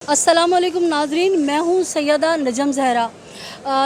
अस्सलामुअलैकुम नाजरीन, मैं हूँ सैयदा नजम ज़हरा।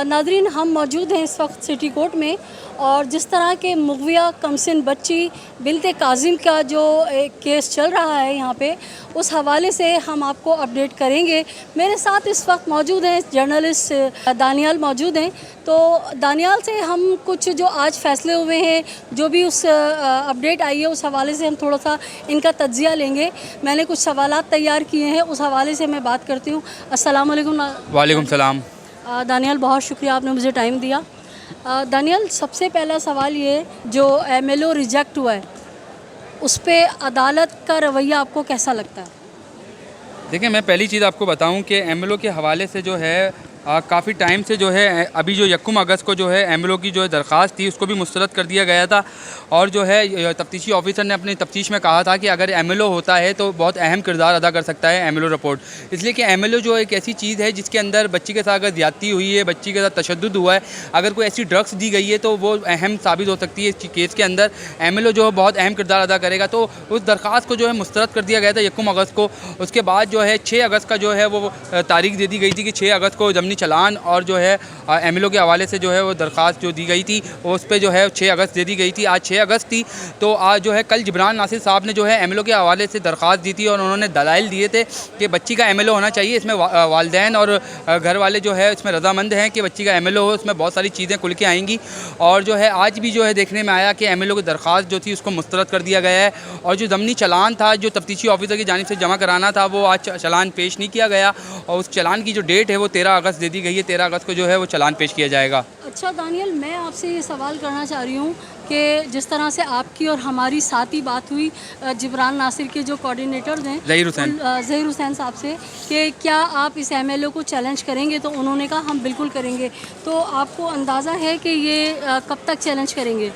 नाजरीन, हम मौजूद हैं इस वक्त सिटी कोर्ट में और जिस तरह के मुग़विया कमसिन बच्ची बिनते काजिम का जो एक केस चल रहा है यहाँ पे, उस हवाले से हम आपको अपडेट करेंगे। मेरे साथ इस वक्त मौजूद हैं जर्नलिस्ट दानियाल मौजूद हैं। तो दानियाल से हम कुछ जो आज फ़ैसले हुए हैं, जो भी उस अपडेट आई है, उस हवाले से हम थोड़ा सा इनका तज्ज़िया लेंगे। मैंने कुछ सवालात तैयार किए हैं, उस हवाले से मैं बात करती हूँ। अस्सलाम वालेकुम। वालेकुम सलाम। दानियाल, बहुत शुक्रिया आपने मुझे टाइम दिया। दानियाल, सबसे पहला सवाल ये, जो एमएलओ रिजेक्ट हुआ है उस पर अदालत का रवैया आपको कैसा लगता है? देखिए, मैं पहली चीज़ आपको बताऊं कि एमएलओ के हवाले से जो है काफ़ी टाइम से जो है अभी जो 1 अगस्त को जो है एमएलओ की जो है दरख्वास्त थी उसको भी मुस्तरद कर दिया गया था। और जो है तफ्तीशी ऑफिसर ने अपनी तफ्तीश में कहा था कि अगर एमएलओ होता है तो बहुत अहम किरदार अदा कर सकता है एमएलओ रिपोर्ट, इसलिए कि एमएलओ जो एक ऐसी चीज़ है जिसके अंदर बच्ची के साथ अगर ज़्यादती हुई है, बच्ची के साथ तशद्दुद हुआ है, अगर कोई ऐसी ड्रग्स दी गई है तो वो अहम साबित हो सकती है। इस केस के अंदर एमएलओ जो है बहुत अहम किरदार अदा करेगा। तो उस दरख्वास्त को जो है मुस्तरद कर दिया गया था 1 अगस्त को। उसके बाद जो है 6 अगस्त का जो है वो तारीख दे दी गई थी कि 6 अगस्त को ज़मनी चलान और जो है एमएलओ के हवाले से जो है वो दरख्वास्त जो दी गई थी उस पर जो है 6 अगस्त दे दी गई थी। आज 6 अगस्त थी, तो आज जो है कल जिब्रान नासिर साहब ने जो है एमएलओ के हवाले से दरख्वास्त दी थी और उन्होंने दलाइल दिए थे कि बच्ची का एमएलओ होना चाहिए। इसमें वालिदैन और घर वाले जो है इसमें रजामंद हैं कि बच्ची का एमएलओ हो। इसमें बहुत सारी चीज़ें खुल के आएंगी। और जो है आज भी जो है देखने में आया कि एमएलओ की दरख्वास्त जो थी उसको मुस्तरद कर दिया गया है। और जो ज़मनी चलान था, जो तफ्तीशी ऑफिसर की जानिब से जमा कराना था, वो आज चलान पेश नहीं किया गया और उस चलान की जो डेट है वो 13 अगस्त दे दी गई है। 13 अगस्त को जो है वो चलान पेश किया जाएगा। अच्छा दानियाल, मैं आपसे ये सवाल करना चाह रही हूँ कि जिस तरह से आपकी और हमारी साथ ही बात हुई जिब्रान नासिर के जो कोऑर्डिनेटर्स हैं ज़हीर हुसैन साहब से, कि क्या आप इस एमएलओ को चैलेंज करेंगे, तो उन्होंने कहा हम बिल्कुल करेंगे। तो आपको अंदाज़ा है कि ये कब तक चैलेंज करेंगे?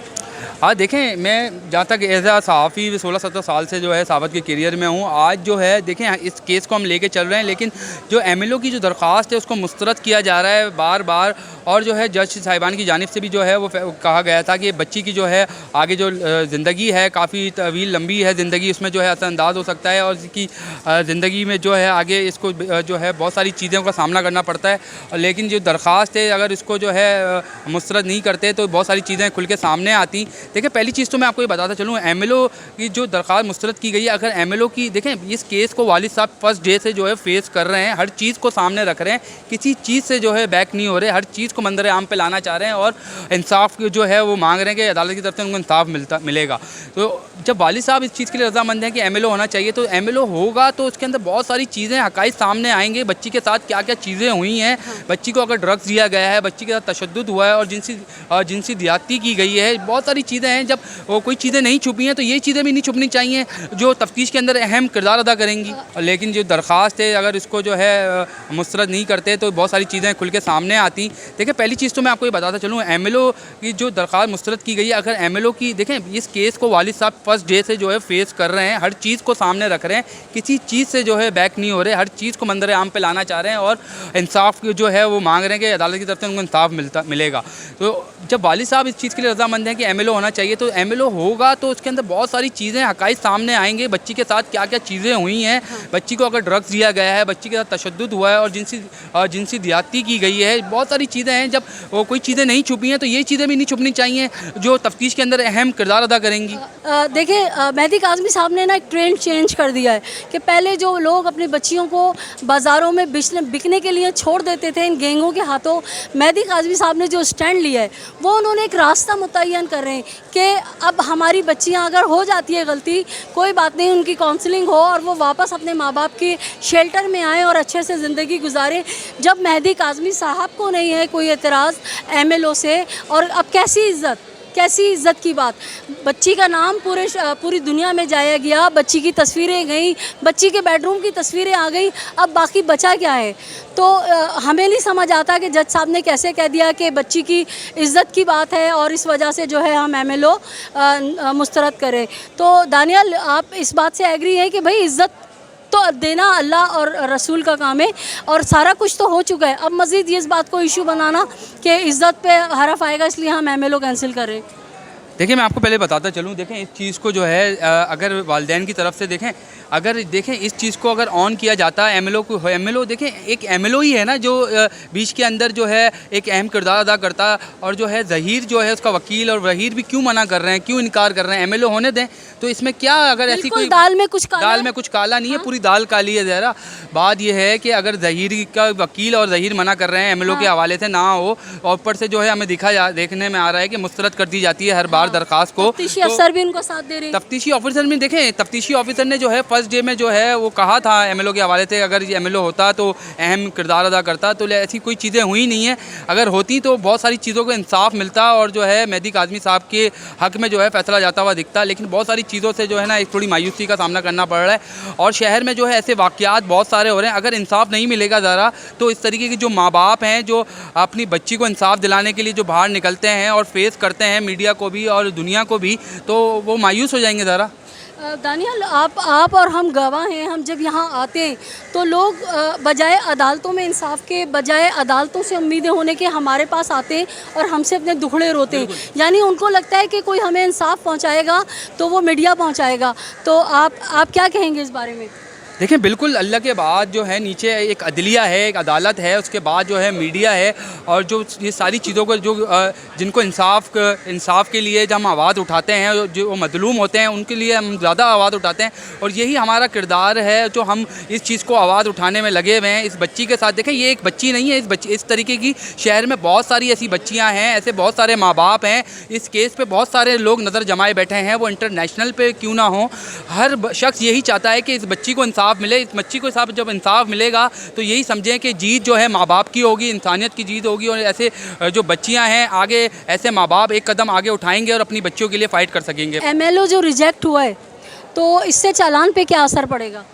हाँ, देखें, मैं जहाँ तक एज आ सहाफ़ी 16-17 साल से जो है सहाफ़त के करियर में हूँ, आज जो है देखें इस केस को हम लेके चल रहे हैं, लेकिन जो एमएलओ की जो दरख्वास्त है उसको मुस्तरद किया जा रहा है बार बार। और जो है जज साहिबान की जानिब से भी जो है वो कहा गया था कि बच्ची की जो है आगे जो ज़िंदगी है काफ़ी तवील लंबी है ज़िंदगी, उसमें जो है असरअंदाज हो सकता है और इसकी ज़िंदगी में जो है आगे इसको जो है बहुत सारी चीज़ों का सामना करना पड़ता है। लेकिन जो दरख्वास्त है अगर इसको जो है मुस्तरद नहीं करते तो बहुत सारी चीज़ें खुल के सामने आती। देखिए, पहली चीज़ तो मैं आपको ये बताता चलूँ, एमएलओ की जो दरख्वास्त मुस्तरद की गई है, अगर एमएलओ की देखें इस केस को वालिद साहब फर्स्ट डे से जो है फेस कर रहे हैं, हर चीज़ को सामने रख रहे हैं, किसी चीज़ से जो है बैक नहीं हो रहे, हर चीज़ को मंजर आम पे लाना चाह रहे हैं और इंसाफ जो है वो मांग रहे हैं कि अदालत की तरफ से उनको इंसाफ मिलेगा। तो जब वालिद साहब इस चीज़ के लिए रजामंद हैं कि एमएलओ होना चाहिए, तो एमएलओ होगा तो उसके अंदर बहुत सारी चीज़ें हक़ाइक़ सामने आएंगे। बच्ची के साथ क्या क्या चीज़ें हुई हैं, बच्ची को अगर ड्रग्स दिया गया है, बच्ची के साथ तशद्दुद हुआ है और जिनसी ज़्यादती की गई है, बहुत सारी चीज़ें हैं। जब वो कोई चीज़ें नहीं छुपी हैं तो ये चीज़ें भी नहीं छुपनी चाहिए जो तफ्तीश के अंदर अहम किरदार अदा करेंगी। लेकिन जो दरख्वास्त है अगर इसको जो है मुस्तरद नहीं करते तो बहुत सारी चीज़ें खुल के सामने आती। देखिए, पहली चीज़ तो मैं आपको ये बताता चलूँ, एमएलओ की जो दरख्वास्त मुस्तरद की गई है, अगर एमएलओ की देखें इस केस को वालिद साहब फर्स्ट डे से जो है फेस कर रहे हैं, हर चीज़ को सामने रख रहे हैं, किसी चीज़ से जो है बैक नहीं हो रहे, हर चीज़ को मंजर आम पे लाना चाह रहे हैं और इंसाफ जो है वो मांग रहे हैं कि अदालत की तरफ से उनको इंसाफ मिलेगा। तो जब वालिद साहब इस चीज़ के लिए रजामंद हैं कि एमएलओ होना चाहिए, तो एमएलओ होगा तो उसके अंदर बहुत सारी चीज़ें हक़ाइक़ सामने आएंगे। बच्ची के साथ क्या क्या चीज़ें हुई हैं, बच्ची को अगर ड्रग्स दिया गया है, बच्ची के साथ तशद्दुद हुआ है और जिनसी ज़्यादती की गई है, बहुत सारी चीज़ें हैं। जब वो कोई चीज़ें नहीं छुपी हैं तो ये चीज़ें भी नहीं छुपनी चाहिए जो तफ्तीश के अंदर अहम किरदार अदा करेंगी। देखिए, मेहदी काज़मी साहब ने ना एक ट्रेंड चेंज कर दिया है कि पहले जो लोग अपनी बच्चियों को बाज़ारों में बिकने के लिए छोड़ देते थे इन गैंगों के हाथों, मेहदी काज़मी साहब ने जो स्टैंड लिया है वो उन्होंने एक रास्ता मुतय्यन कर रहे हैं कि अब हमारी बच्चियां अगर हो जाती है गलती, कोई बात नहीं, उनकी काउंसलिंग हो और वो वापस अपने माँ बाप के शेल्टर में आएँ और अच्छे से ज़िंदगी गुजारें। जब मेहदी काज़मी साहब को नहीं है कोई एतराज़ एमएलओ से, और अब कैसी इज़्ज़त की बात, बच्ची का नाम पूरी दुनिया में जाया गया, बच्ची की तस्वीरें गई, बच्ची के बेडरूम की तस्वीरें आ गई, अब बाकी बचा क्या है? तो हमें नहीं समझ आता कि जज साहब ने कैसे कह दिया कि बच्ची की इज़्ज़त की बात है और इस वजह से जो है हम एमएलओ मुस्तरद करें। तो दानियाल, आप इस बात से एग्री हैं कि भाई इज़्ज़त तो देना अल्लाह और रसूल का काम है और सारा कुछ तो हो चुका है, अब मज़ीद ये इस बात को इशू बनाना कि इज़्ज़त पे हरफ आएगा इसलिए हम एमएलओ कैंसिल कर रहे हैं? देखिए मैं आपको पहले बताता चलूँ, देखें इस चीज़ को जो है अगर वालिदैन की तरफ से देखें, अगर देखें इस चीज़ को अगर ऑन किया जाता है एमएलओ को, एमएलओ देखें एक एमएलओ ही है ना जो बीच के अंदर जो है एक अहम किरदार अदा करता है। और जो है ज़हीर जो है उसका वकील, और ज़हीर भी क्यों मना कर रहे हैं, क्यों इनकार कर रहे हैं, एमएलओ होने दें। तो इसमें क्या अगर ऐसी कोई दाल में कुछ काला, दाल में कुछ काला नहीं है, पूरी दाल काली है ज़रा। बात यह है कि अगर ज़हीर का वकील और ज़हीर मना कर रहे हैं एमएलओ के हवाले से ना हो, और ऊपर से जो है हमें देखने में आ रहा है कि मुस्तरद कर दी जाती है हर बार दरख्वास्त को। तफ्तीशी अफसर भी उनको साथ दे रहे हैं। तफ्तीशी ऑफिसर में देखें, तफ्तीशी ऑफिसर ने जो है फर्स्ट डे में जो है वो कहा था एमएलओ के हवाले से, अगर एमएलओ होता तो अहम किरदार अदा करता। तो ऐसी कोई चीज़ें हुई नहीं है, अगर होती तो बहुत सारी चीज़ों को इंसाफ मिलता और जो है मेहदी काज़मी साहब के हक़ में जो है फैसला जाता हुआ दिखता। लेकिन बहुत सारी चीज़ों से जो है ना एक थोड़ी मायूसी का सामना करना पड़ रहा है, और शहर में जो है ऐसे वाक़यात बहुत सारे हो रहे हैं। अगर इंसाफ नहीं मिलेगा ज़रा, तो इस तरीके के जो माँ बाप हैं जो अपनी बच्ची को इंसाफ दिलाने के लिए जो बाहर निकलते हैं और फेस करते हैं मीडिया को भी और दुनिया को भी, तो वो मायूस हो जाएंगे ज़रा। दानियाल, आप और हम गवाह हैं। हम जब यहाँ आते हैं तो लोग बजाय अदालतों में इंसाफ के, बजाय अदालतों से उम्मीदें होने के हमारे पास आते हैं और हमसे अपने दुखड़े रोते हैं। यानी उनको लगता है कि कोई हमें इंसाफ पहुँचाएगा तो वो मीडिया पहुँचाएगा। तो आप क्या कहेंगे इस बारे में? देखें बिल्कुल, अल्लाह के बाद जो है नीचे एक अदलिया है, एक अदालत है, उसके बाद जो है मीडिया है, और जो ये सारी चीज़ों को जो जिनको इंसाफ के लिए जब हम आवाज़ उठाते हैं, जो मज़लूम होते हैं उनके लिए हम ज़्यादा आवाज़ उठाते हैं। और यही हमारा किरदार है जो हम इस चीज़ को आवाज़ उठाने में लगे हुए हैं इस बच्ची के साथ। देखें ये एक बच्ची नहीं है, इस तरीके की शहर में बहुत सारी ऐसी बच्चियाँ हैं, ऐसे बहुत सारे माँ बाप हैं। इस केस पे बहुत सारे लोग नज़र जमाए बैठे हैं, वो इंटरनेशनल पे क्यों ना हो। हर शख्स यही चाहता है कि इस बच्ची को इंसाफ मिले। इस बच्ची को जब इंसाफ मिलेगा तो यही समझें कि जीत जो है माँ बाप की होगी, इंसानियत की जीत होगी। और ऐसे जो बच्चियां हैं, आगे ऐसे माँ बाप एक कदम आगे उठाएंगे और अपनी बच्चियों के लिए फ़ाइट कर सकेंगे। एमएलओ जो रिजेक्ट हुआ है, तो इससे चालान पे क्या असर पड़ेगा?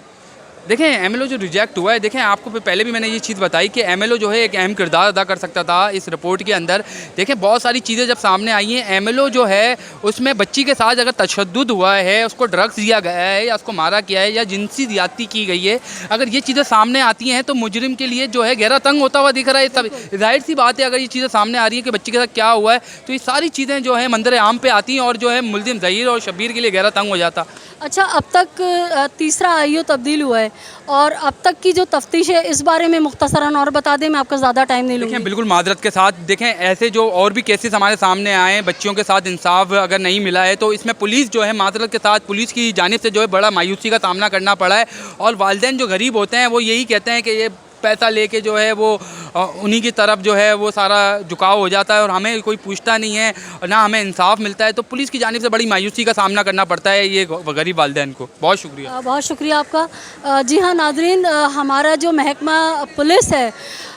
देखें एमएलओ जो रिजेक्ट हुआ है, देखें आपको पहले भी मैंने ये चीज़ बताई कि एमएलओ जो है एक अहम किरदार अदा कर सकता था इस रिपोर्ट के अंदर। देखें बहुत सारी चीज़ें जब सामने आई हैं, एमएलओ जो है उसमें बच्ची के साथ अगर तशद्दुद हुआ है, उसको ड्रग्स दिया गया है या उसको मारा गया है या जिनसी ज़्यादती की गई है, अगर ये चीज़ें सामने आती हैं तो मुजरिम के लिए जो है गहरा तंग होता हुआ दिख रहा है। सब जाहिर सी बात है, अगर ये चीज़ें सामने आ रही हैं कि बच्ची के साथ क्या हुआ है, तो ये सारी चीज़ें जो है मंजर आम पे आती हैं और जो है मुल्ज़िम ज़हीर और शब्बीर के लिए गहरा तंग हो जाता। अच्छा, अब तक तीसरा आईओ तब्दील हुआ है और अब तक की जो तफ्तीश है, इस बारे में मुख्तसरन और बता दें, मैं आपका ज़्यादा टाइम नहीं लूँगी। देखें बिल्कुल माजरत के साथ, देखें ऐसे जो और भी केसेस हमारे सामने आए हैं, बच्चियों के साथ इंसाफ अगर नहीं मिला है, तो इसमें पुलिस जो है माजरत के साथ पुलिस की जानिब से जो है बड़ा मायूसी का सामना करना पड़ा है। और वालिदैन जो गरीब होते हैं वो यही कहते हैं कि ये पैसा लेके जो है वो उन्हीं की तरफ जो है वो सारा झुकाव हो जाता है और हमें कोई पूछता नहीं है और ना हमें इंसाफ मिलता है। तो पुलिस की जानिब से बड़ी मायूसी का सामना करना पड़ता है ये गरीब वालिदैन को। बहुत शुक्रिया। बहुत शुक्रिया आपका। जी हाँ नाज़रीन, हमारा जो महकमा पुलिस है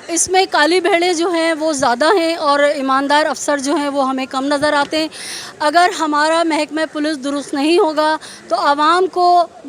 इसमें काली भेड़ें जो हैं वो ज़्यादा हैं और ईमानदार अफसर जो हैं वो हमें कम नज़र आते हैं। अगर हमारा महकमा पुलिस दुरुस्त नहीं होगा तो आवाम को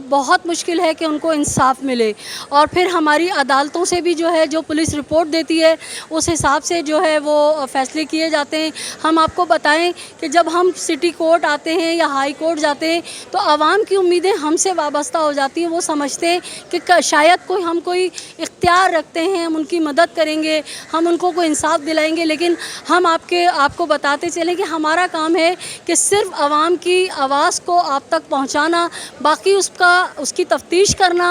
बहुत मुश्किल है कि उनको इंसाफ मिले। और फिर हमारी अदालतों से भी जो है जो पुलिस रिपोर्ट देती है उस हिसाब से जो है वो फ़ैसले किए जाते हैं। हम आपको बताएं कि जब हम सिटी कोर्ट आते हैं या हाई कोर्ट जाते हैं तो आवाम की उम्मीदें हमसे वाबस्ता हो जाती हैं। वो समझते हैं कि शायद हम कोई इख्तियार रखते हैं, हम उनकी मदद करेंगे, हम उनको कोई इंसाफ दिलाएंगे। लेकिन हम आपको बताते चलें कि हमारा काम है कि सिर्फ आवाम की आवाज़ को आप तक पहुंचाना, बाकी उसकी तफ्तीश करना।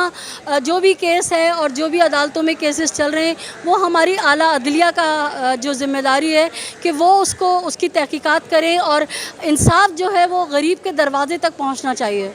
जो भी केस है और जो भी अदालतों में केसेस चल रहे हैं वो हमारी आला अदलिया का जो ज़िम्मेदारी है कि वो उसकी तहकीकात करें और इंसाफ जो है वो गरीब के दरवाज़े तक पहुँचना चाहिए।